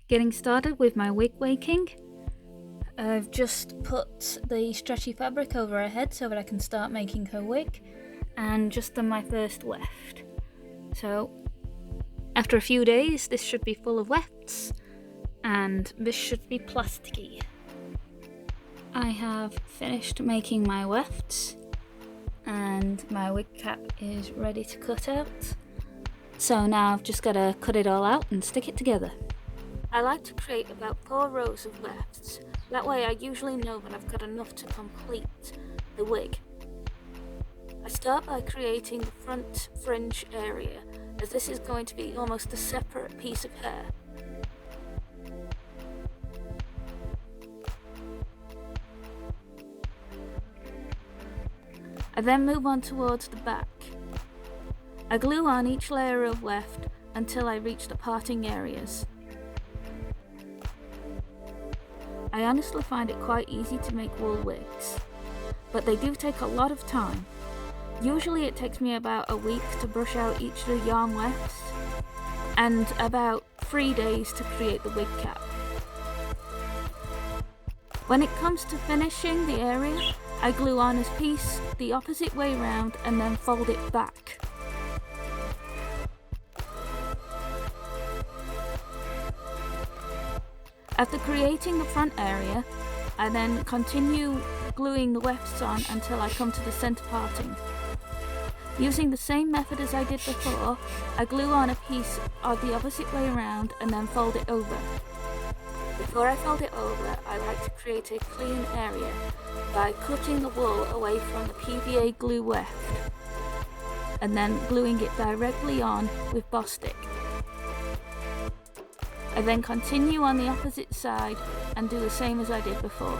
Getting started with my wig making. I've just put the stretchy fabric over her head so that I can start making her wig, and just done my first weft. So after a few days this should be full of wefts and this should be plasticky. I have finished making my wefts and my wig cap is ready to cut out. So now I've just got to cut it all out and stick it together. I like to create about 4 rows of wefts. That way I usually know that I've got enough to complete the wig. I start by creating the front fringe area, as this is going to be almost a separate piece of hair. I then move on towards the back. I glue on each layer of weft until I reach the parting areas. I honestly find it quite easy to make wool wigs, but they do take a lot of time. Usually it takes me about a week to brush out each of the yarn wefts, and about 3 days to create the wig cap. When it comes to finishing the area, I glue on a piece the opposite way round and then fold it back. After creating the front area, I then continue gluing the wefts on until I come to the centre parting. Using the same method as I did before, I glue on a piece of the opposite way around and then fold it over. Before I fold it over, I like to create a clean area by cutting the wool away from the PVA glue weft and then gluing it directly on with Boss Stick. I then continue on the opposite side and do the same as I did before.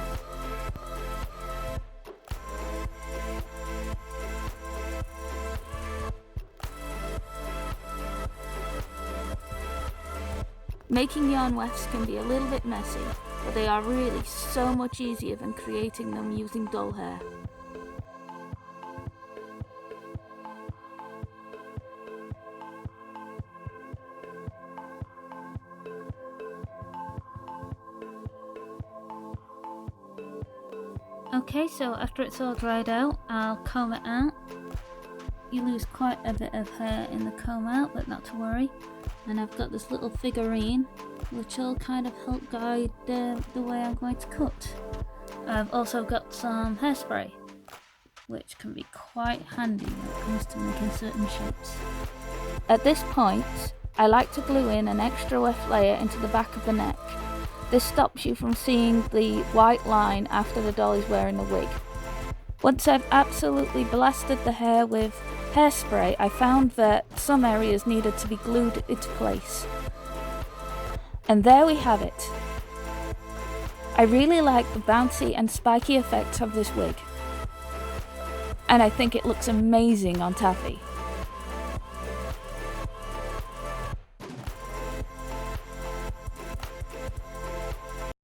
Making yarn wefts can be a little bit messy, but they are really so much easier than creating them using doll hair. Okay, so after it's all dried out, I'll comb it out. You lose quite a bit of hair in the comb out, but not to worry. And I've got this little figurine, which will kind of help guide the way I'm going to cut. I've also got some hairspray, which can be quite handy when it comes to making certain shapes. At this point, I like to glue in an extra weft layer into the back of the neck. This stops you from seeing the white line after the doll is wearing the wig. Once I've absolutely blasted the hair with hairspray, I found that some areas needed to be glued into place. And there we have it. I really like the bouncy and spiky effects of this wig, and I think it looks amazing on Taffy.